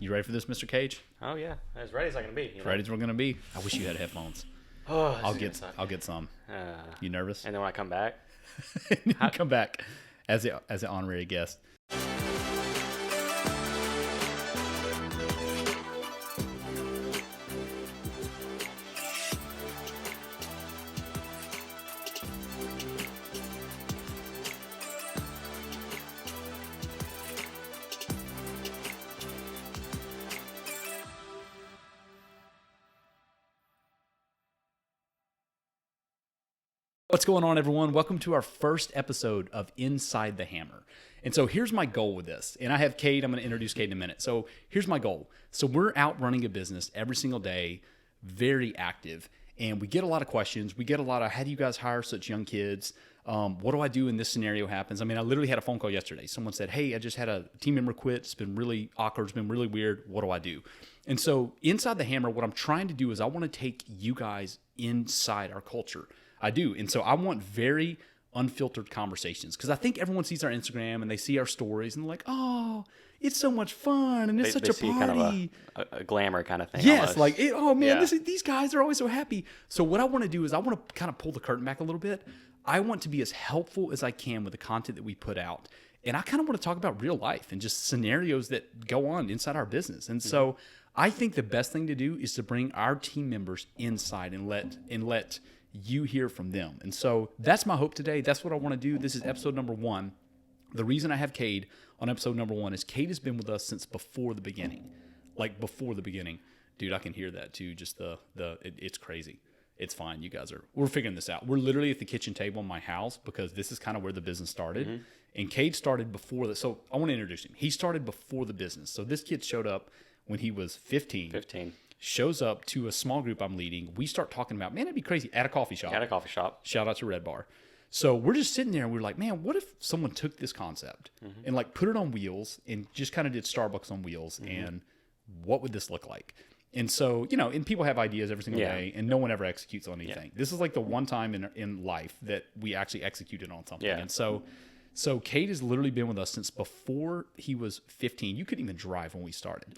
You ready for this, Mr. Cage? Oh yeah, as ready as I can be. As ready as we're gonna be. I wish you had headphones. Oh, I'll get some. You nervous? And then when I come back, You come back as an honorary guest. What's going on, everyone? Welcome to our first episode of Inside the Hammer. And so here's my goal with this. And I have Cade. I'm going to introduce Cade in a minute. So here's my goal. So we're out running a business every single day, very active. And we get a lot of questions. We get a lot of, how do you guys hire such young kids? What do I do when this scenario happens? I mean, I literally had a phone call yesterday. Someone said, hey, I just had a team member quit. It's been really awkward. It's been really weird. What do I do? And so Inside the Hammer, what I'm trying to do is I want to take you guys inside our culture. I do. And so I want very unfiltered conversations because I think everyone sees our Instagram and they see our stories and they're like, oh, it's so much fun and it's such a party. Kind of a glamour kind of thing. Yes, almost. Oh man, these guys are always so happy. So what I want to do is I want to kind of pull the curtain back a little bit. I want to be as helpful as I can with the content that we put out. And I kind of want to talk about real life and just scenarios that go on inside our business. And so I think the best thing to do is to bring our team members inside and let you hear from them. And so that's my hope today. That's what I want to do. This is episode number 1. The reason I have Cade on episode number 1 is Cade has been with us since before the beginning. Like before the beginning. Dude, I can hear that too. Just it's crazy. It's fine. You guys we're figuring this out. We're literally at the kitchen table in my house because this is kind of where the business started. Mm-hmm. And Cade started before that. So I want to introduce him. He started before the business. So this kid showed up when he was 15. Shows up to a small group I'm leading. We start talking about, man, it'd be crazy at a coffee shop. Shout out to Red Bar. So we're just sitting there and we're like, man, what if someone took this concept and like put it on wheels and just kind of did Starbucks on wheels and what would this look like? And so, and people have ideas every single day and no one ever executes on anything. This is like the one time in life that we actually executed on something. And so Cade has literally been with us since before he was 15. You couldn't even drive when we started.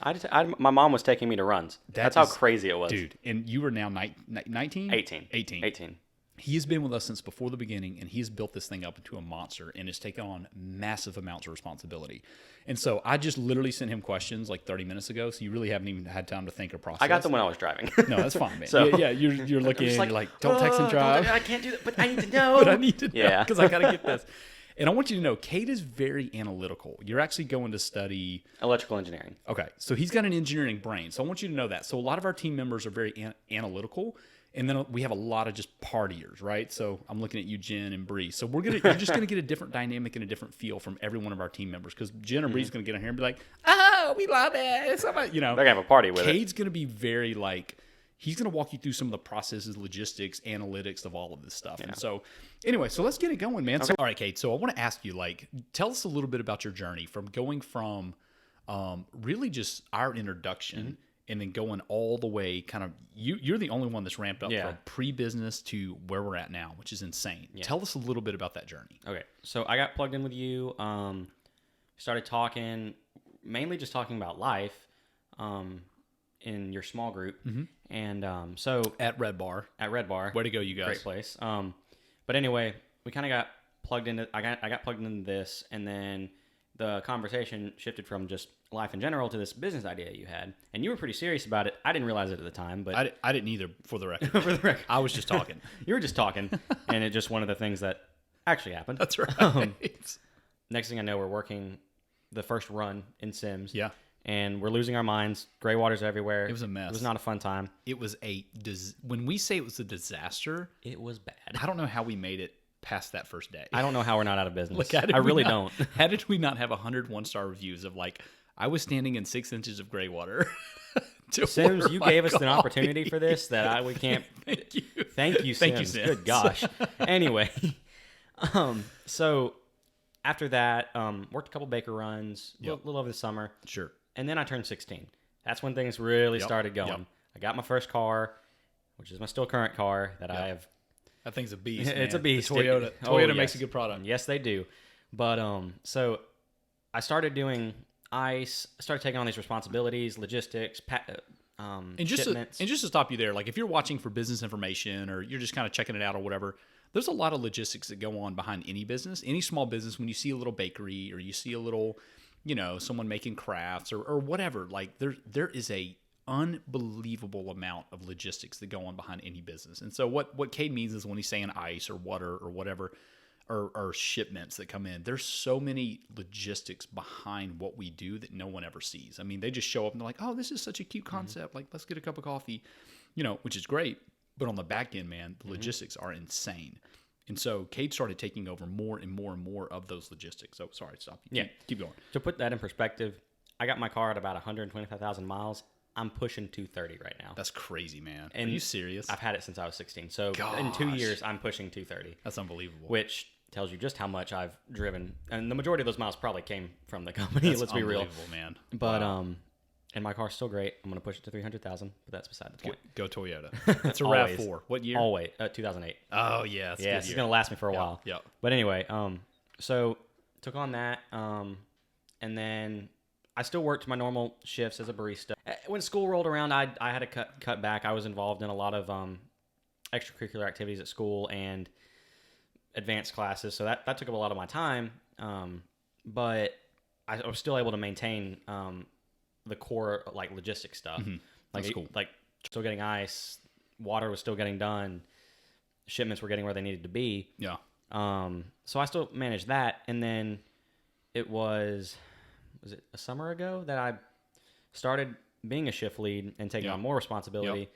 My mom was taking me to runs. That's how crazy it was. Dude, and you were now 19? 18. He has been with us since before the beginning, and he's built this thing up into a monster and has taken on massive amounts of responsibility. And so I just literally sent him questions like 30 minutes ago, so you really haven't even had time to think or process. I got them when I was driving. No, that's fine, man. So, you're looking, you're like, don't text and drive. I can't do that, but I need to know. Because I got to get this. And I want you to know, Cade is very analytical. You're actually going to study electrical engineering. Okay, so he's got an engineering brain. So I want you to know that. So a lot of our team members are very analytical, and then we have a lot of just partiers, right? So I'm looking at you, Jen and Bree. So you're just gonna get a different dynamic and a different feel from every one of our team members because Jen or Bree's gonna get in here and be like, "Oh, we love it." They're gonna have a party with Cade's gonna be very like. He's going to walk you through some of the processes, logistics, analytics of all of this stuff. Yeah. And so anyway, so let's get it going, man. Okay. So, all right, Cade. So I want to ask you, tell us a little bit about your journey from going from really just our introduction and then going all the way kind of, you're the only one that's ramped up from pre-business to where we're at now, which is insane. Yeah. Tell us a little bit about that journey. Okay. So I got plugged in with you, started talking, mainly just talking about life. In your small group, and so at Red Bar, way to go, you guys! Great place. But anyway, we kind of got plugged into. I got plugged into this, and then the conversation shifted from just life in general to this business idea you had, and you were pretty serious about it. I didn't realize it at the time, but I didn't either. For the record, I was just talking. You were just talking, and it just one of the things that actually happened. That's right. Next thing I know, we're working the first run in Sims. Yeah. And we're losing our minds. Gray waters everywhere. It was a mess. It was not a fun time. It was when we say it was a disaster, it was bad. I don't know how we made it past that first day. I don't know how we're not out of business. I really don't. How did we not have 100 one-star reviews of I was standing in 6 inches of gray water? Sims, you gave us an opportunity for this that we can't. Thank you. Thank you, Sims. Good gosh. Anyway, so after that, worked a couple baker runs, a little over the summer. Sure. And then I turned 16. That's when things really started going. Yep. I got my first car, which is my still current car that I have. That thing's a beast, man. It's a beast. Toyota makes a good product. Yes, they do. But so I started doing ice, started taking on these responsibilities, logistics, shipments. And just to stop you there, like if you're watching for business information or you're just kind of checking it out or whatever, there's a lot of logistics that go on behind any business, any small business. When you see a little bakery or you see a little, someone making crafts or whatever, like there is a unbelievable amount of logistics that go on behind any business. And so what Cade means is when he's saying ice or water or whatever, or shipments that come in, there's so many logistics behind what we do that no one ever sees. I mean, they just show up and they're like, oh, this is such a cute concept. Like, let's get a cup of coffee, which is great. But on the back end, man, the logistics are insane. And so Cade started taking over more and more and more of those logistics. So sorry, stop you. Keep going. To put that in perspective, I got my car at about 125,000 miles. I'm pushing 230 right now. That's crazy, man. And are you serious? I've had it since I was 16. So in 2 years, I'm pushing 230. That's unbelievable. Which tells you just how much I've driven. And the majority of those miles probably came from the company. Let's be real. Man. But, and my car's still great. I'm going to push it to 300,000, but that's beside the point. Go Toyota. It's a RAV4. What year? Always. 2008. Oh, yeah. Yeah, it's going to last me for a while. Yeah. But anyway, so took on that. And then I still worked my normal shifts as a barista. When school rolled around, I had to cut back. I was involved in a lot of extracurricular activities at school and advanced classes, so that took up a lot of my time. But I was still able to maintain the core like logistics stuff. That's cool. Like still getting ice, water was still getting done, shipments were getting where they needed to be. Yeah. So I still managed that, and then it was it a summer ago that I started being a shift lead and taking on more responsibility,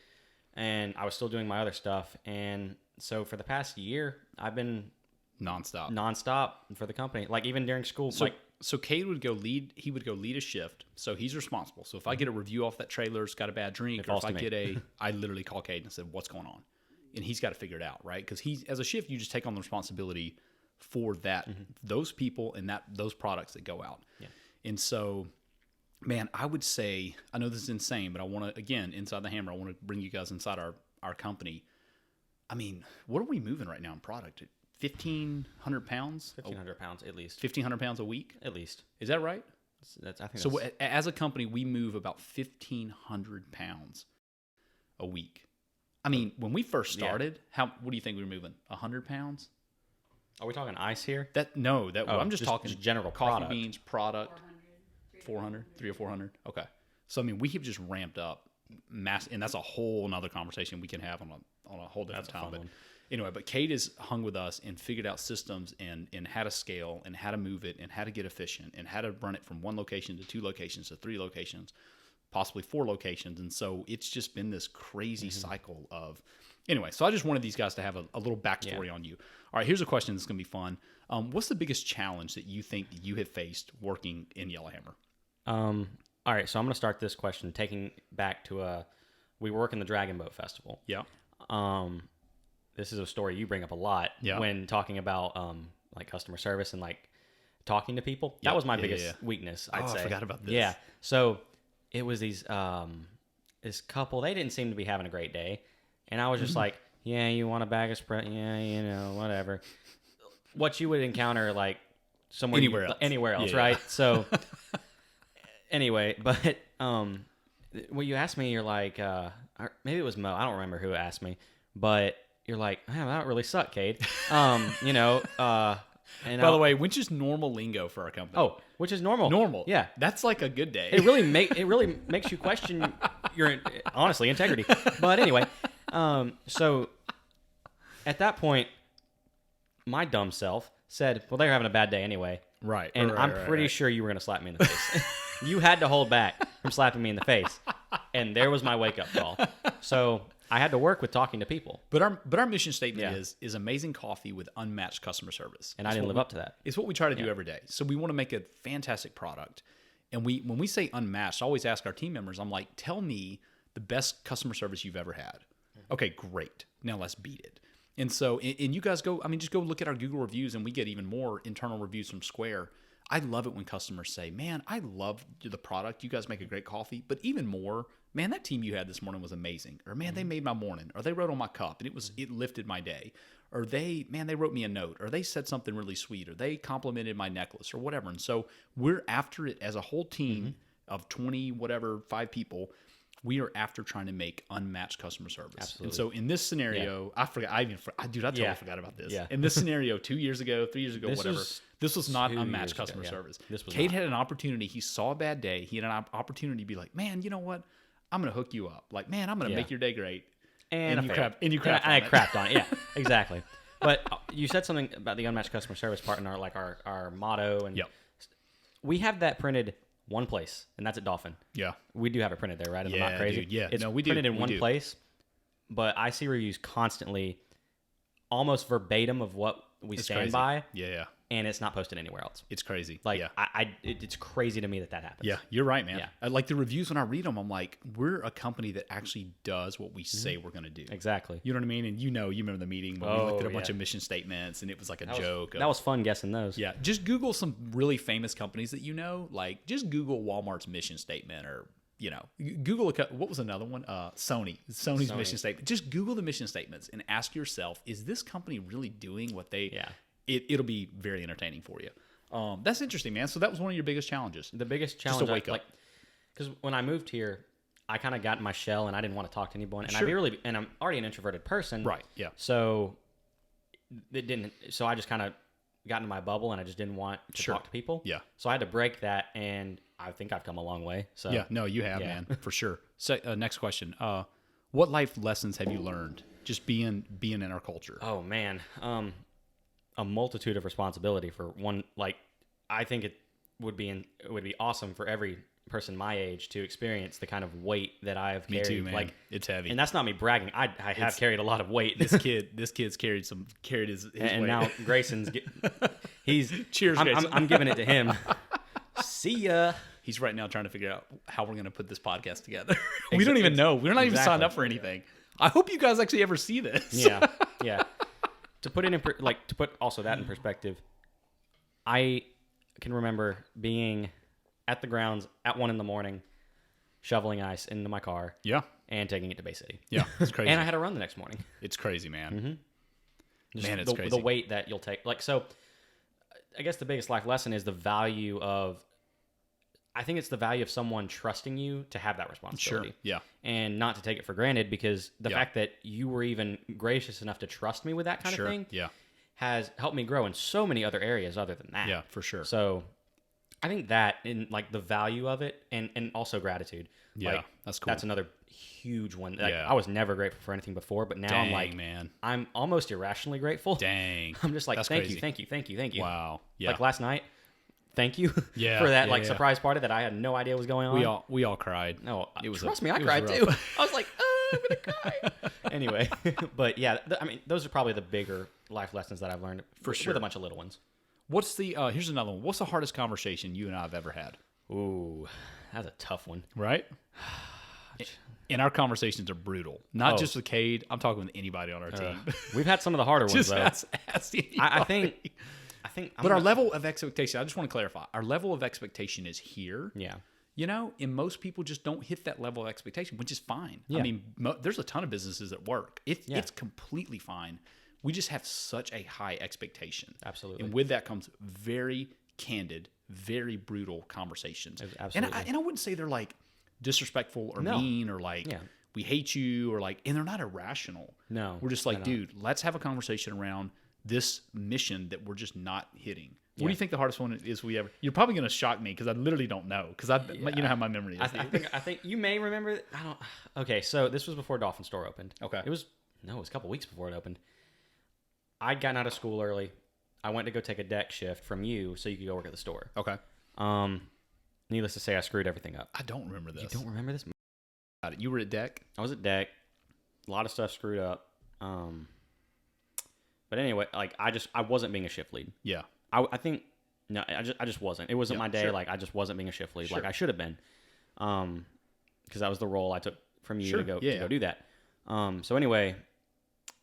and I was still doing my other stuff. And so for the past year, I've been nonstop for the company. Like even during school, So Cade would go lead. He would go lead a shift. So he's responsible. So if I get a review off that trailer's got a bad drink, or if I get I literally call Cade and said, "What's going on?" And he's got to figure it out, right? Because as a shift, you just take on the responsibility for that, those people and those products that go out. Yeah. And so, man, I would say, I know this is insane, but I want to, again, inside the hammer, I want to bring you guys inside our company. I mean, what are we moving right now in product? 1,500 pounds? 1,500 pounds at least. 1,500 pounds a week? At least. Is that right? I think so. As a company, we move about 1,500 pounds a week. I mean, when we first started, what do you think we were moving? 100 pounds? Are we talking ice here? I'm just talking just general coffee product. beans, product. 400, 300 or 400. Okay. So, I mean, we have just ramped up mass, and that's a whole nother conversation we can have on a whole different time. But anyway, Cade has hung with us and figured out systems and how to scale and how to move it and how to get efficient and how to run it from one location to 2 locations to 3 locations, possibly 4 locations. And so it's just been this crazy cycle of, anyway, so I just wanted these guys to have a little backstory on you. All right, here's a question that's going to be fun. What's the biggest challenge that you think you have faced working in Yellowhammer? All right, so I'm going to start this question taking back to we work in the Dragon Boat Festival. Yeah. This is a story you bring up a lot when talking about like customer service and like talking to people. That was my biggest weakness, I'd say. I forgot about this. Yeah. So it was these this couple, they didn't seem to be having a great day. And I was just like, yeah, you want a bag of Sprite? Yeah, whatever. What you would encounter like somewhere anywhere else, right? So anyway, but when you asked me, you're like, maybe it was Mo. I don't remember who asked me, but you're like, man, that really sucked, Cade. And by the way, which is normal lingo for our company. Oh, which is normal. Normal. Yeah. That's like a good day. It really makes you question your honestly integrity. But anyway, so at that point, my dumb self said, well, they're having a bad day anyway. Right. And I'm pretty sure you were going to slap me in the face. You had to hold back from slapping me in the face. And there was my wake-up call. So I had to work with talking to people. But our mission statement is amazing coffee with unmatched customer service. And I didn't live up to that. It's what we try to do every day. So we want to make a fantastic product. And when we say unmatched, I always ask our team members, I'm like, tell me the best customer service you've ever had. Okay, great. Now let's beat it. And so, and you guys just go look at our Google reviews, and we get even more internal reviews from Square. I love it when customers say, man, I love the product. You guys make a great coffee. But even more, man, that team you had this morning was amazing. Or man, they made my morning. Or they wrote on my cup and it lifted my day. Or they wrote me a note. Or they said something really sweet. Or they complimented my necklace or whatever. And so we're after it as a whole team of 20, whatever, 5 people. We are after trying to make unmatched customer service. Absolutely. And so in this scenario, I totally forgot about this. Yeah. In this scenario, 2 years ago, 3 years ago, whatever, this was not unmatched customer service. This was Cade not. had an opportunity. He saw a bad day. He had an opportunity to be like, man, you know what? I'm going to hook you up. Like, man, I'm going to make your day great. And you failed. crapped I on it. crapped on it. Yeah, exactly. But you said something about the unmatched customer service part in our motto. And Yep. we have that printed one place, and that's at Dolphin. Yeah. We do have it printed there, right? If I'm Yeah, not crazy. dude, yeah. It's No, we do. printed in We one do. place, but I see reviews constantly, almost verbatim of what we stand crazy. by, Yeah. and it's not posted anywhere else. It's crazy. Like, yeah. it's crazy to me that happens. Yeah, you're right, man. Yeah. I like the reviews when I read them. I'm like, we're a company that actually does what we say we're going to do. Exactly. You know what I mean? And you remember the meeting when we looked at a bunch yeah. of mission statements and it was like a joke. That was fun guessing those. Yeah, just Google some really famous companies that you know. Like, just Google Walmart's mission statement or, Google, what was another one? Sony's mission statement. Just Google the mission statements and ask yourself, is this company really doing what they... Yeah. It'll be very entertaining for you. That's interesting, man. So that was one of your biggest challenges. The biggest Just challenge, to wake up. because when I moved here, I kind of got in my shell and I didn't want to talk to anyone. And Sure. and I'm already an introverted person. Right, yeah. So it didn't. So I just kind of got into my bubble and I just didn't want to talk to people. Yeah. So I had to break that, and I think I've come a long way. So Yeah, no, you have, Yeah. man, for sure. So, next question. What life lessons have you learned just being in our culture? Oh man, a multitude of responsibility for one. Like, I think it would be awesome for every person my age to experience the kind of weight that I have Me carried. too, man. Like, It's heavy. and that's not me bragging. I have carried a lot of weight. This kid's carried his and weight. now Grayson's he's Cheers, Grayson. I'm giving it to him. See ya. He's right now trying to figure out how we're going to put this podcast together. We don't even know. We're not even signed Exactly. up for anything. I hope you guys actually ever see this. Yeah. To put also that in perspective, I can remember being at the grounds at 1 a.m, shoveling ice into my car Yeah. and taking it to Bay City. Yeah. It's crazy. And I had to run the next morning. It's crazy, man. Just Man, it's the crazy. weight that you'll take. Like, so I guess the biggest life lesson is the value of, I think it's the value of someone trusting you to have that responsibility. Sure. Yeah. And not to take it for granted, because the Yeah. fact that you were even gracious enough to trust me with that kind Sure. of thing Yeah. has helped me grow in so many other areas other than that. Yeah, for sure. So I think that, in like the value of it, and also gratitude. Yeah, Like, that's cool. That's another huge one. Like, Yeah. I was never grateful for anything before, but now I'm Dang, like, man. I'm almost irrationally grateful. Dang. I'm just like, That's thank crazy. you, thank you, thank you, thank you. Wow. Yeah. Like last night, thank you Yeah, for that yeah, yeah. surprise party that I had no idea was going on. we all cried. No, It was trust a- me, I it was cried rough. too. I was like, I'm gonna cry. Anyway, but yeah, I mean, those are probably the bigger life lessons that I've learned sure. with a bunch of little ones. What's the here's another one. What's the hardest conversation you and I have ever had? Ooh, that's a tough one. Right? And our conversations are brutal. Not Oh. just with Cade. I'm talking with anybody on our team. We've had some of the harder ones Just though. ask anybody. I think. But our level of expectation, I just want to clarify. Our level of expectation is here. Yeah. And most people just don't hit that level of expectation, which is fine. Yeah. I mean, there's a ton of businesses that work. It's completely fine. We just have such a high expectation. Absolutely. And with that comes very candid, very brutal conversations. Absolutely. And I wouldn't say they're like disrespectful or No. mean or like Yeah. we hate you or like, and they're not irrational. No. We're just like, No. dude, let's have a conversation around this mission that we're just not hitting. What do Yeah. you think the hardest one is we ever? You're probably going to shock me because I literally don't know because you know how my memory is. I think you may remember. I don't. Okay, so this was before Dolphin Store opened. Okay. It was a couple weeks before it opened. I'd gotten out of school early. I went to go take a deck shift from you so you could go work at the store. Okay. Needless to say, I screwed everything up. I don't remember this. You don't remember this? Got it. You were at deck. I was at deck. A lot of stuff screwed up. But anyway, like I wasn't being a shift lead. Yeah. I think no, I just wasn't. It wasn't Yeah, my day. sure. Like I just wasn't being a shift lead. Sure. Like I should have been, because that was the role I took from you Sure. to go Yeah. go do that. So anyway,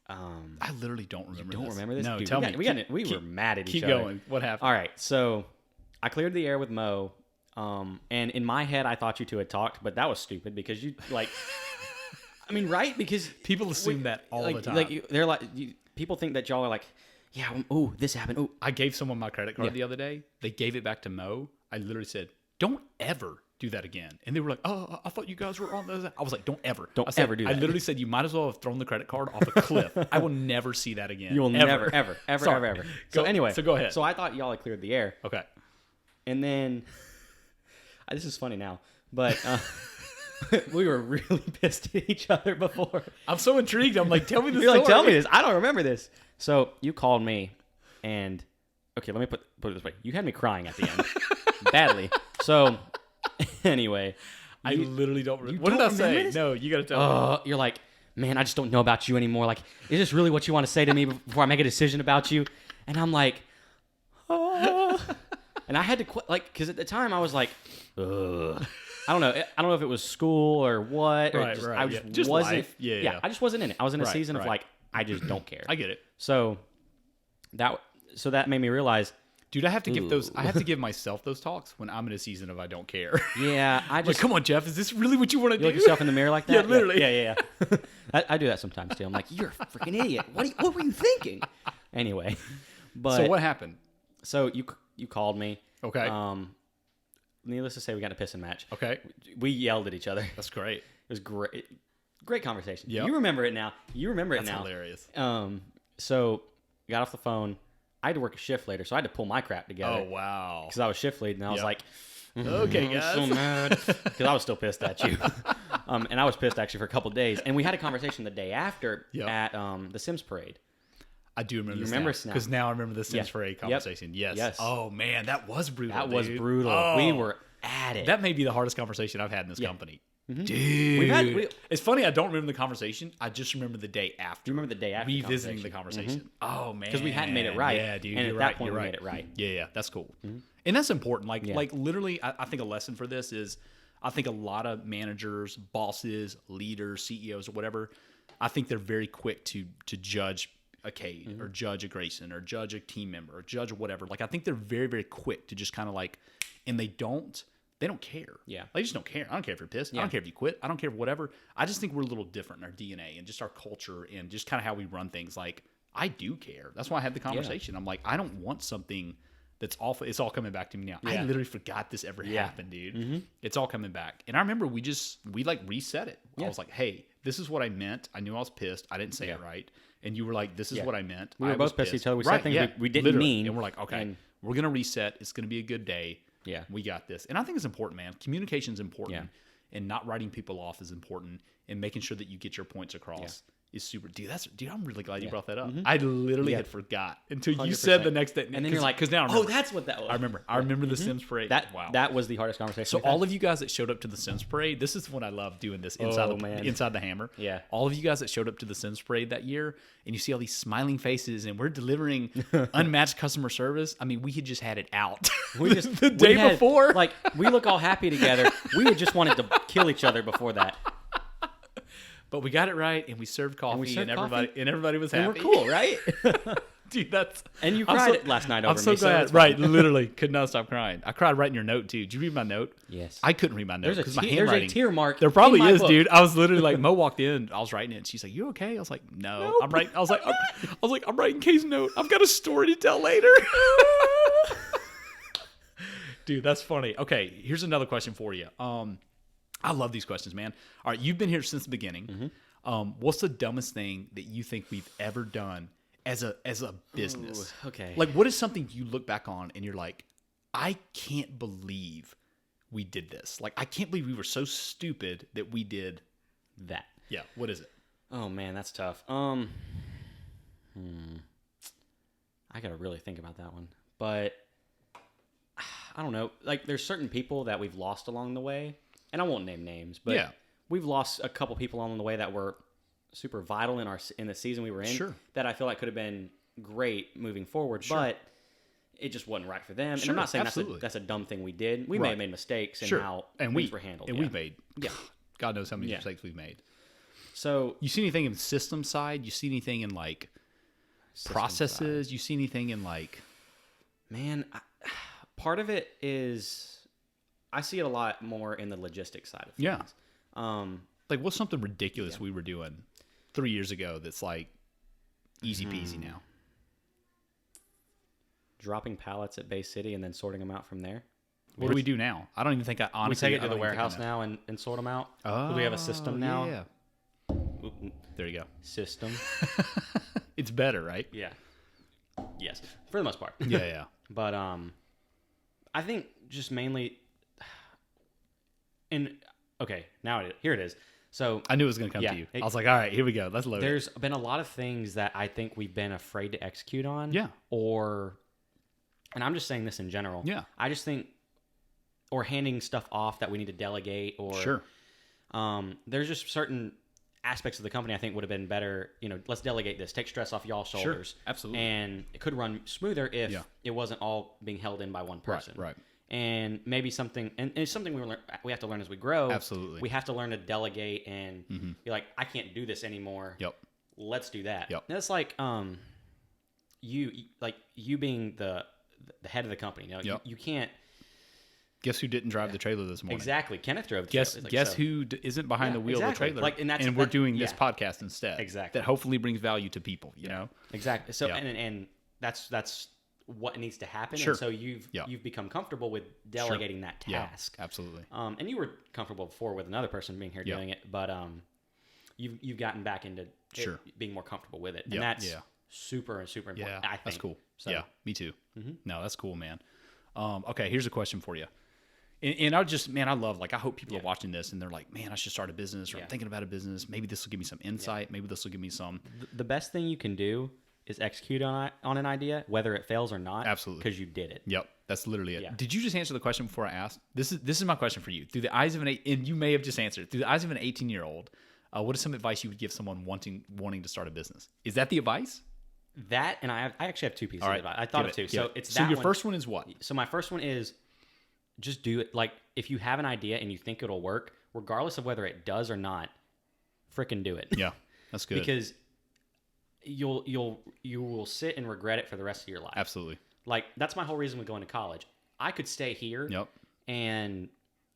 I literally don't remember. don't this. remember this? No, Dude, tell we me. we were mad at each Keep other. going. What happened? All right, so I cleared the air with Mo, and in my head, I thought you two had talked, but that was stupid because you like. I mean, right? Because People assume that all like, the time. Like they're like, people think that y'all are like, yeah, oh, this happened. Oh, I gave someone my credit card the other day. They gave it back to Mo. I literally said, "Don't ever do that again." And they were like, "Oh, I thought you guys were on those." I was like, "Don't ever. Don't I said, ever do that." I literally said, "You might as well have thrown the credit card off a cliff. I will never see that again. you'll never, ever. Sorry. So anyway, go ahead. So I thought y'all had cleared the air, Okay. and then this is funny now, but we were really pissed at each other before. I'm so intrigued. I'm like, tell me the You're story. like, tell me this. I don't remember this. So you called me, and okay, let me put it this way. You had me crying at the end, badly. So anyway, I literally don't remember. you What did I don't remember say? this? No, you got to tell me. You're like, man, I just don't know about you anymore. Like, is this really what you want to say to me before I make a decision about you? And I'm like, and I had to quit, like, because at the time I was like, ugh. I don't know if it was school or what. Or Right, just, right, I yeah. just Just wasn't. life. Yeah. I just wasn't in it. I was in a Right, season of right. like, I just don't care. I get it. So that made me realize, Dude, I have to give Ooh. I have to give myself those talks when I'm in a season of I don't care. yeah, I Like, just come on, Jeff, is this really what you want to you do? look yourself in the mirror like that. Yeah, literally. Yeah. I do that sometimes too. I'm like, you're a freaking idiot. What were you thinking? Anyway, but So what happened? So you called me. Okay. Needless to say, we got in a pissing match. Okay. We yelled at each other. That's great. It was great. Great conversation. Yep. You remember it now. That's hilarious. So got off the phone. I had to work a shift later, so I had to pull my crap together. Oh, wow. Because I was shift lead, and I was Yep. like, Okay, I'm guys. so mad. Because I was still pissed at you. And I was pissed actually for a couple days. And we had a conversation the day after Yep. at the Sims Parade. I do remember You this remember now. Because now I remember the Sims Yeah. Parade Yep. conversation. Yes. Yes. Oh, man, that was brutal, That was dude. brutal. Oh, We were at it. That may be the hardest conversation I've had in this Yeah. company. Mhm. Dude. It's funny, I don't remember the conversation. I just remember the day after. Do you remember the day after the Revisiting the conversation. Oh, man. Because we hadn't made it right. Yeah, dude. And you're at right. that point, you're we right. made it right. Yeah, that's cool. And that's important. Like, Yeah. like literally, I think a lesson for this is I think a lot of managers, bosses, leaders, CEOs, or whatever, I think they're very quick to judge a Cade or judge a Grayson or judge a team member or judge whatever. Like, I think they're very, very quick to just kind of like, and they don't care. Yeah. They just don't care. I don't care if you're pissed. I Yeah. don't care if you quit. I don't care if whatever. I just think we're a little different in our DNA and just our culture and just kind of how we run things. Like, I do care. That's why I had the conversation. I'm like, I don't want something that's awful. It's all coming back to me now. I Yeah. literally forgot this ever Yeah. happened, dude. It's all coming back. And I remember we like reset it. I Yeah. was like, hey, this is what I meant. I knew I was pissed. I didn't say it right. And you were like, this is Yeah. what I meant. We were I both was pissed at each other. We said things we didn't literally. mean. And we're like, okay, And- we're going to reset. It's going to be a good day. Yeah. We got this. And I think it's important, man. Communication is important. Yeah. And not writing people off is important. And making sure that you get your points across is super. Dude, I'm really glad you brought that up. I literally had forgot until you said the next day. And then you're like, because now I remember. that's what that was. I remember the Sims Parade. That was the hardest conversation. So we've had. all of you guys that showed up to the Sims Parade, this is when I love doing this inside the Hammer. Yeah. All of you guys that showed up to the Sims Parade that year, and you see all these smiling faces, and we're delivering unmatched customer service. I mean, we had just had it out. We just the day before, like we look all happy together. We had just wanted to kill each other before that. but we got it right, and we served coffee, and, everybody was happy. And we're cool, right? Dude, that's And you I'm cried last night over I'm so me. glad. it's Right, literally could not stop crying. I cried right in your note too. Did you read my note? Yes. I couldn't read my note There's because a my tear handwriting. mark. There probably in my is, book. dude. I was literally like, Mo walked in. I was writing it, and she's like, "You okay?" I was like, "No, Nope. I'm writing." I was like, "I'm writing Kay's note. I've got a story to tell later." Dude, that's funny. Okay, here's another question for you. I love these questions, man. All right, you've been here since the beginning. What's the dumbest thing that you think we've ever done as a business? Ooh, okay. Like, what is something you look back on and you're like, I can't believe we did this. Like, I can't believe we were so stupid that we did that. Yeah. What is it? Oh man, that's tough. I gotta really think about that one. But I don't know. Like, there's certain people that we've lost along the way, and I won't name names, but Yeah. we've lost a couple people along the way that were super vital in the season we were in. Sure. That I feel like could have been great moving forward, Sure. but it just wasn't right for them. And Sure, I'm not saying absolutely. that's a dumb thing we did. We may have made mistakes in how things were handled. And yeah. we've made, God knows how many mistakes we've made. So You see anything in system side? You see anything in like processes? You see anything in like, man, part of it is I see it a lot more in the logistics side of things. Yeah. Um, Like, what's something ridiculous we were doing 3 years ago that's like easy peasy now? dropping pallets at Bay City and then sorting them out from there. What do we do now? I don't even think I We honestly. take it I to the don't even think I warehouse know. now and sort them out. Oh, We have a system now. Yeah. Oop, There you go. system. It's better, right? Yeah. Yes, for the most part. Yeah. But I think just mainly, okay, here it is. So I knew it was going to come to you. I was like, all right, here we go. Let's load it. there's been a lot of things that I think we've been afraid to execute on. Yeah. And I'm just saying this in general. Yeah. I just think, or handing stuff off that we need to delegate, or Sure. There's just certain aspects of the company I think would have been better. Let's delegate this, take stress off y'all's shoulders. Sure. Absolutely. And it could run smoother if it wasn't all being held in by one person. Right. And maybe something, and it's something we have to learn as we grow. Absolutely. We have to learn to delegate and be like, I can't do this anymore. Yep. Let's do that. Yep. And it's like you being the head of the company. You can't. Guess who didn't drive the trailer this morning? Exactly. Kenneth drove the Guess trailer. Guess who isn't behind the wheel of the trailer? And we're doing this podcast instead. Exactly. That hopefully brings value to people. You know. Exactly. So and that's what needs to happen. Sure. And so you've become comfortable with delegating that task. Yeah, absolutely. And you were comfortable before with another person being here doing it, but you've gotten back into being more comfortable with it, and that's super important. Yeah, I think that's cool. So, yeah, me too. No, that's cool, man. Okay, here's a question for you. And I love, like, I hope people are watching this and they're like, man, I should start a business, or I'm thinking about a business. Maybe this will give me some insight. Maybe this will give me some. The best thing you can do is execute on an idea, whether it fails or not. Absolutely. Because you did it. Yep. That's literally it. Yeah. Did you just answer the question before I asked? This is my question for you. Through the eyes of and you may have just answered. Through the eyes of an 18-year-old, what is some advice you would give someone wanting to start a business? Is that the advice? That, and I actually have two pieces of advice. I thought of two. So it's so your first one is what? So my first one is just do it. Like, if you have an idea and you think it'll work, regardless of whether it does or not, freaking do it. Yeah, that's good. Because you will sit and regret it for the rest of your life. Absolutely. Like, that's my whole reason with going to college. I could stay here. Yep.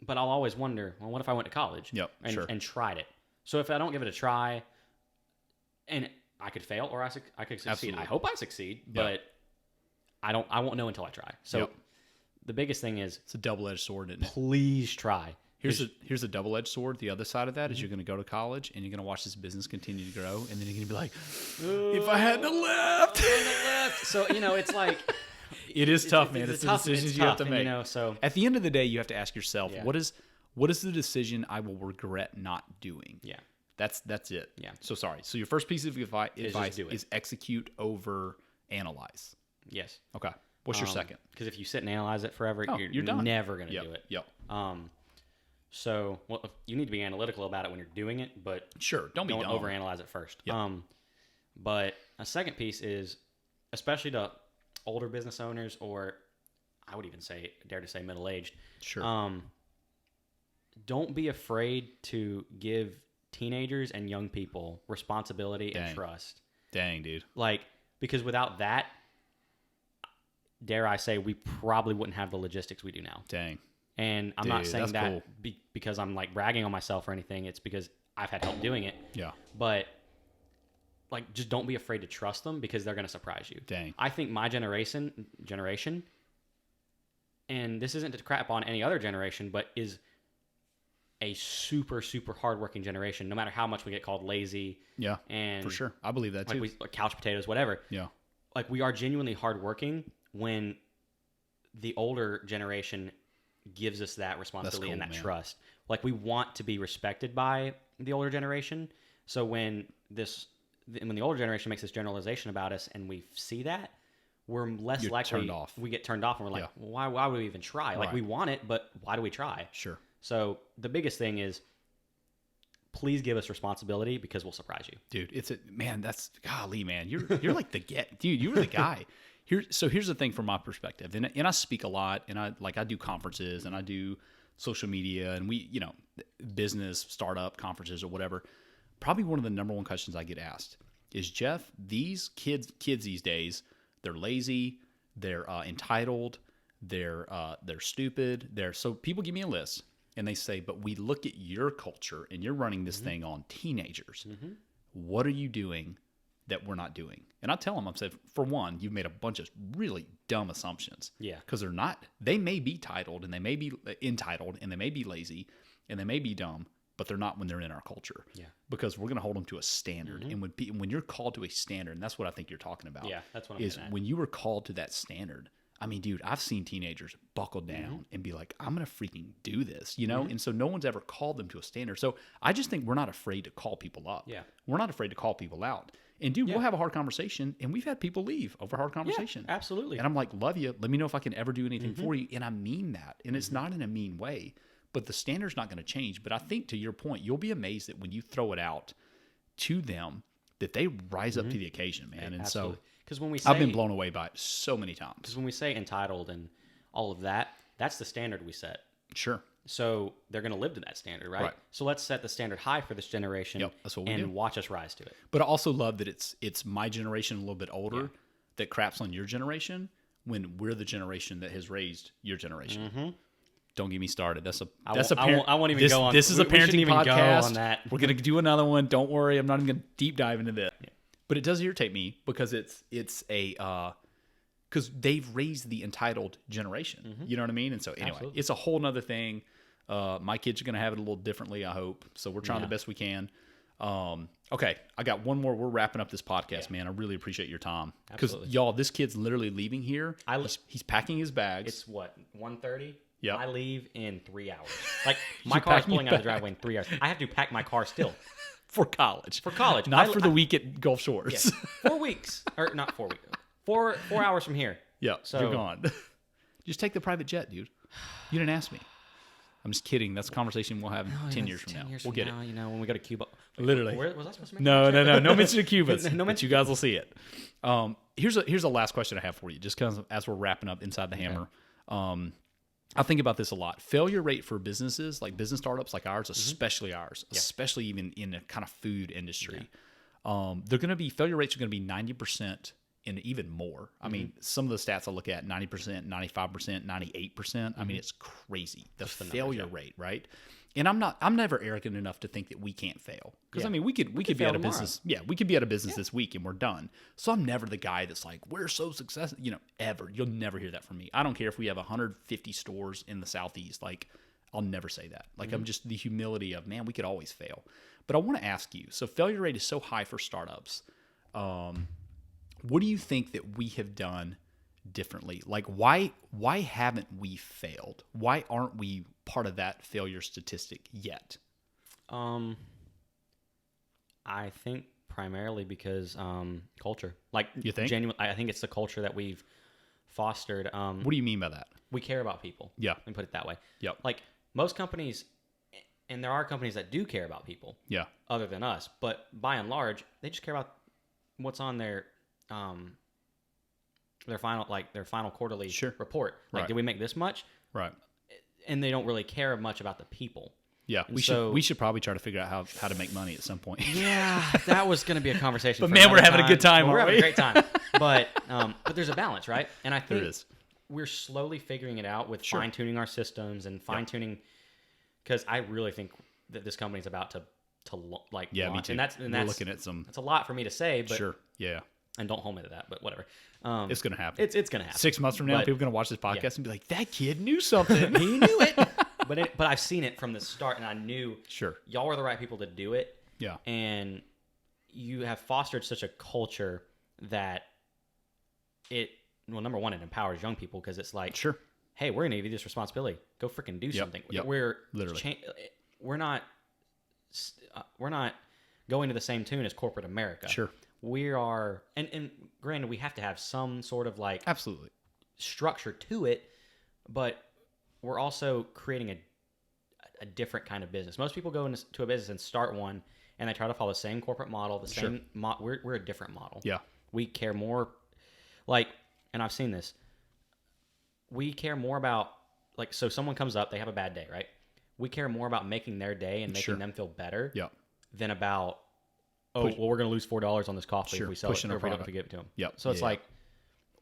But I'll always wonder, well, what if I went to college? Yep. And tried it. So if I don't give it a try, and I could fail or I could succeed. Absolutely. I hope I succeed, but I won't know until I try. So the biggest thing is, it's a double-edged sword, isn't it? please try. Here's a double-edged sword. The other side of that is you're going to go to college and you're going to watch this business continue to grow, and then you're going to be like, if I hadn't have left. So, it's like, it is tough, man. It's the decisions you have to make. So at the end of the day, you have to ask yourself, what is the decision I will regret not doing? Yeah. That's it. Yeah. So sorry. So your first piece of advice do it. is execute over analyze. Yes. Okay. What's your second? Because if you sit and analyze it forever, you're done. never going to do it. Yep. So, you need to be analytical about it when you're doing it, but sure, don't dumb. overanalyze it first. Yep. But a second piece is, especially to older business owners, or I would even dare to say middle-aged. Sure. Don't be afraid to give teenagers and young people responsibility and trust. Dang, dude. Like, because without that, dare I say, we probably wouldn't have the logistics we do now. Dang. And I'm not saying that because I'm like bragging on myself or anything. It's because I've had help doing it. Yeah. But like, just don't be afraid to trust them, because they're going to surprise you. Dang. I think my generation, and this isn't to crap on any other generation, but is a super, super hardworking generation, no matter how much we get called lazy. Yeah. And for sure. I believe that too. Like couch potatoes, whatever. Yeah. Like, we are genuinely hardworking when the older generation gives us that responsibility and that trust. Like, we want to be respected by the older generation. So when the older generation makes this generalization about us and we see that, we're less likely turned off. We get turned off, and we're like, well, why would we even try? Like, we want it, but why do we try? Sure. So the biggest thing is, please give us responsibility, because we'll surprise you. Dude, that's golly, man. You're like dude, you were the guy. Here's the thing from my perspective. And I speak a lot, and I do conferences, and I do social media, and we, business startup conferences or whatever. Probably one of the number one questions I get asked is, Jeff, these kids these days, they're lazy, they're entitled, they're stupid. So people give me a list and they say, but we look at your culture and you're running this thing on teenagers. What are you doing that we're not doing? And I tell them, I've said, for one, you've made a bunch of really dumb assumptions. Yeah. Because they may be titled and they may be entitled and they may be lazy and they may be dumb, but they're not when they're in our culture. Yeah. Because we're going to hold them to a standard. And when you're called to a standard, and that's what I think you're talking about. Yeah, that's what I'm is getting at. when you were called to that standard. I mean, dude, I've seen teenagers buckle down and be like, I'm going to freaking do this, you know? And so no one's ever called them to a standard. So I just think we're not afraid to call people up. Yeah. We're not afraid to call people out. And dude, we'll have a hard conversation, and we've had people leave over hard conversation. Yeah, absolutely. And I'm like, love you. Let me know if I can ever do anything for you. And I mean that. And it's not in a mean way, but the standard's not going to change. But I think to your point, you'll be amazed that when you throw it out to them, that they rise up to the occasion, man. And Absolutely. so because when we say, I've been blown away by it so many times. Because when we say entitled and all of that, that's the standard we set. Sure. So they're going to live to that standard, right? So let's set the standard high for this generation that's what we and do. watch us rise to it. But I also love that it's my generation a little bit older that craps on your generation when we're the generation that has raised your generation. Don't get me started. I won't even go on. This is a we shouldn't parenting even podcast. Go on that. We're gonna do another one. Don't worry. I'm not even gonna deep dive into this. Yeah. But it does irritate me because it's a because they've raised the entitled generation. You know what I mean? And so anyway, it's a whole nother thing. My kids are gonna have it a little differently, I hope. So we're trying the best we can. Okay, I got one more. We're wrapping up this podcast, man. I really appreciate your time because y'all, this kid's literally leaving here. He's packing his bags. It's what 1:30. Yeah, I leave in 3 hours. Like my car's pulling out of the driveway in 3 hours. I have to pack my car still for college. Not for the week at Gulf Shores. Yes. 4 weeks, or not 4 weeks. 4 hours from here. Yeah, so you're gone. Just take the private jet, dude. You didn't ask me. I'm just kidding. That's a conversation we'll have 10 years from now. We'll get it. You know, when we go to Cuba. Literally. Was I supposed to make No mention of Cuba. No mention. But you guys will see it. Here's a last question I have for you, just because as we're wrapping up Inside the Hammer. I think about this a lot. Failure rate for businesses, like business startups like ours, especially even in a kind of food industry, failure rates are going to be 90% and even more. I mean, some of the stats I look at, 90%, 95%, 98%. I mean, it's crazy. The failure rate, right? And I'm never arrogant enough to think that we can't fail. Because I mean, we could be fail at a tomorrow. business. Yeah, we could be at a business this week and we're done. So I'm never the guy that's like, we're so successful, ever. You'll never hear that from me. I don't care if we have 150 stores in the Southeast. Like, I'll never say that. Like, I'm just the humility of, man, we could always fail. But I want to ask you, so failure rate is so high for startups. What do you think that we have done differently? Like, why haven't we failed? Why aren't we part of that failure statistic yet? I think primarily because culture. Like, you think? I think it's the culture that we've fostered. What do you mean by that? We care about people. Yeah. Let me put it that way. Yep. Like most companies, and there are companies that do care about people. Yeah. Other than us, but by and large, they just care about what's on their final quarterly report. Like, did we make this much? Right. And they don't really care much about the people. Yeah, we should probably try to figure out how to make money at some point. Yeah, that was going to be a conversation. But man, we're having a good time. We're having a great time. But there's a balance, right? And I think there is. We're slowly figuring it out with fine tuning our systems and fine tuning. Because I really think that this company is about to launch. Me too. And that's we're looking at some. That's a lot for me to say, but yeah. And don't hold me to that, but whatever. It's going to happen. It's going to happen. 6 months from now, people are going to watch this podcast and be like, that kid knew something. He knew it. But I've seen it from the start, and I knew y'all were the right people to do it. Yeah. And you have fostered such a culture that number one, it empowers young people because it's like, hey, we're going to give you this responsibility. Go freaking do something. We're literally, we're not going to the same tune as corporate America. Sure. We are, and granted, we have to have some sort of like absolutely structure to it, but we're also creating a different kind of business. Most people go into a business and start one, and they try to follow the same corporate model, the same. We're a different model. Yeah, we care more, like, and I've seen this. We care more about so someone comes up, they have a bad day, right? We care more about making their day and making them feel better, than about we're going to lose $4 on this coffee if we sell it or if we don't give it to them. Yep. So it's like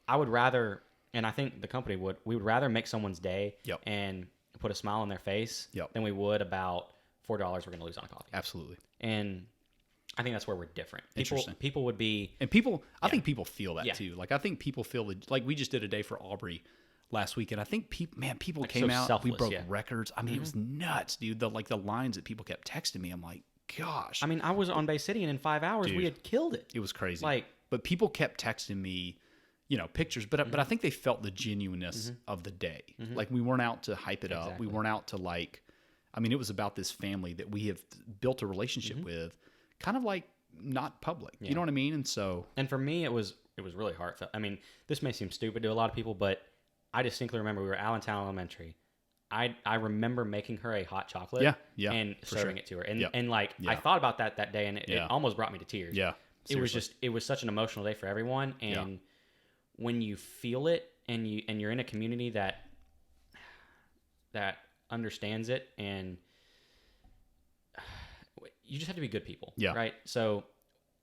I would rather And I think the company we would rather make someone's day Yep. and put a smile on their face Yep. than we would about $4 we're going to lose on a coffee. Absolutely. And I think that's where we're different. Interesting. People would be, And people, I think people feel that Yeah. too. Like I think people feel that, like we just did a day for Aubrey last week, and I think people Like, came so out. selfless, We broke yeah. records. I mean, it was nuts, dude. The lines that people kept texting me. I'm like, gosh, I mean, I was on Bay City, and in 5 hours Dude. we had killed it. it was crazy. Like, But people kept texting me, pictures. But I think they felt the genuineness of the day. Like we weren't out to hype it up. Exactly. We weren't out to it was about this family that we have built a relationship with, kind of like not public. You know what I mean? And so, and for me, it was really heartfelt. I mean, this may seem stupid to a lot of people, but I distinctly remember we were at Allentown Elementary. I remember making her a hot chocolate, Yeah, and for serving sure. it to her, and Yep. and like I Yeah. thought about that day, and it Yeah. almost brought me to tears. yeah, It was such an emotional day for everyone, and when you feel it, and you're in a community that understands it, and you just have to be good people, Yeah. right? So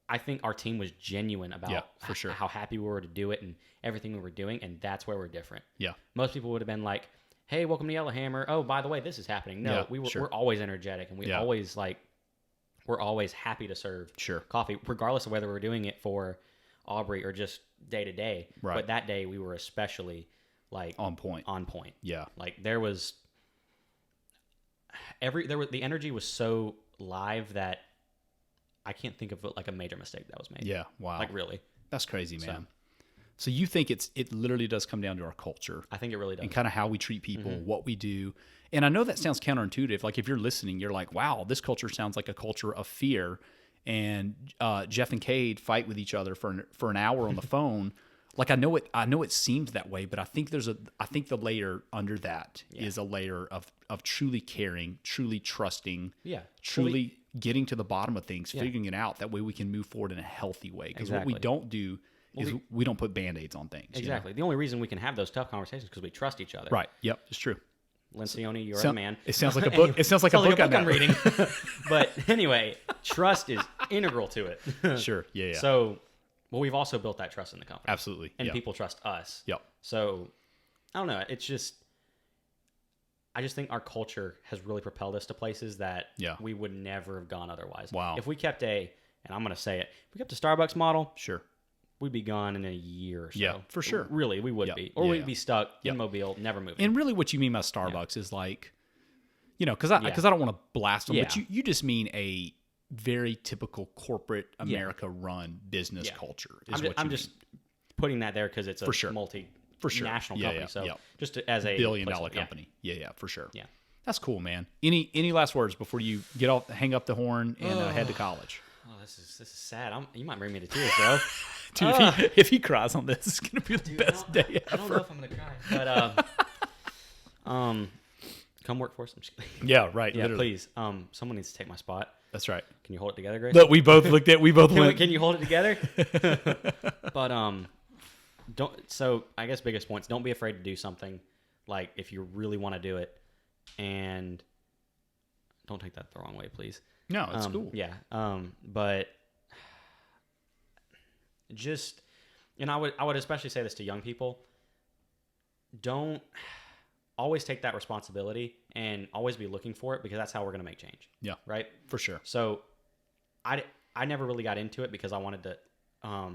I think our team was genuine about for sure. how happy we were to do it and everything we were doing, and that's where we're different. Yeah. Most people would have been like, "Hey, welcome to Yellowhammer. Oh, by the way, this is happening." No, Yeah, we're always energetic, and Yeah. we're always happy to serve Sure. coffee, regardless of whether we're doing it for Aubrey or just day to day. Right. But that day we were especially like On point. on point. Yeah. Like there was the energy was so live that I can't think of like a major mistake that was made. Yeah. Wow. Like really. That's crazy, man. So you think it literally does come down to our culture I think it really does. and kind of how we treat people, Mm-hmm. what we do. And I know that sounds counterintuitive. Like if you're listening, you're like, wow, this culture sounds like a culture of fear. And Jeff and Cade fight with each other for an hour on the phone. Like I know it seems that way, but I think the layer under that is a layer of truly caring, truly trusting, truly getting to the bottom of things, figuring it out. That way we can move forward in a healthy way. Because what we don't do is we don't put Band-Aids on things. Exactly. The only reason we can have those tough conversations is because we trust each other. Right. Yep. It's true. Lencioni, you're a man. It sounds like a book. It sounds like a book I'm reading. But anyway, trust is integral to it. Sure. Yeah. So, we've also built that trust in the company. Absolutely. And people trust us. Yep. So, I don't know. It's just, I just think our culture has really propelled us to places that we would never have gone otherwise. Wow. If we kept and I'm going to say it, if we kept a Starbucks model, Sure. we'd be gone in a year or so. Yeah, for sure. Really, we would be. Or we'd be stuck in Mobile, never moving. And really what you mean by Starbucks is like, because I don't want to blast them, but you just mean a very typical corporate America-run business culture. I'm just putting that there because it's a multi-national company. So just as a billion-dollar company. Yeah, for sure. Yeah. That's cool, man. Any last words before you hang up the horn and head to college? Oh, this is sad. You might bring me to tears, bro. Dude, if he cries on this, it's gonna be the best day ever. I don't know if I'm gonna cry, but come work for us. I'm just kidding. Yeah, right. Yeah, literally. please. Someone needs to take my spot. That's right. Can you hold it together, Grace? Look, we both looked at. We both went. Can you hold it together? But don't. So I guess biggest points. Don't be afraid to do something. Like if you really want to do it, and don't take that the wrong way, please. No, it's cool. Yeah. But just, and I would especially say this to young people. Don't always take that responsibility and always be looking for it, because that's how we're going to make change. Yeah. Right? For sure. So I never really got into it because I wanted to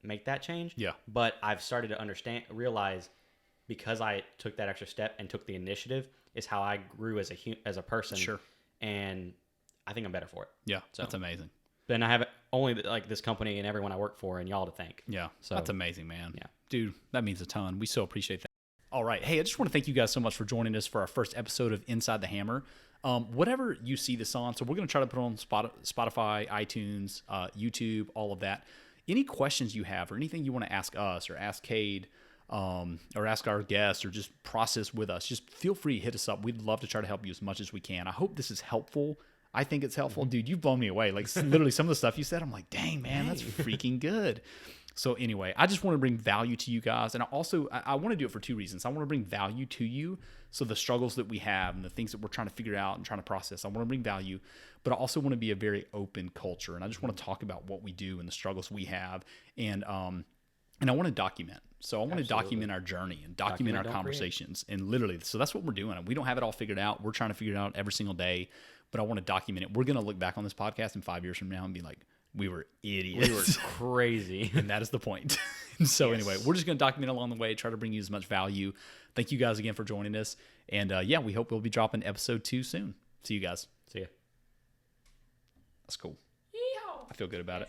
make that change. Yeah. But I've started to realize because I took that extra step and took the initiative is how I grew as a person. Sure. And I think I'm better for it. Yeah. So That's amazing. Then I have only like this company and everyone I work for and y'all to thank. Yeah. So That's amazing, man. Yeah. Dude, that means a ton. We so appreciate that. All right. Hey, I just want to thank you guys so much for joining us for our first episode of Inside the Hammer. Whatever you see this on, so we're going to try to put it on Spotify, iTunes, YouTube, all of that. Any questions you have or anything you want to ask us or ask Cade, or ask our guests or just process with us, just feel free to hit us up. We'd love to try to help you as much as we can. I hope this is helpful. I think it's helpful. Dude, you've blown me away. Like literally some of the stuff you said, I'm like, dang, man, that's freaking good. So anyway, I just want to bring value to you guys. And I want to do it for two reasons. I want to bring value to you. So the struggles that we have and the things that we're trying to figure out and trying to process, I want to bring value, but I also want to be a very open culture. And I just want to talk about what we do and the struggles we have. And I want to document. So I want to document our journey and document our conversations. And literally, so that's what we're doing. We don't have it all figured out. We're trying to figure it out every single day, but I want to document it. We're going to look back on this podcast in 5 years from now and be like, we were idiots. We were crazy. And that is the point. And so anyway, we're just going to document along the way, try to bring you as much value. Thank you guys again for joining us. And yeah, we hope we'll be dropping episode 2 soon. See you guys. See ya. That's cool. Yeehaw. I feel good about it.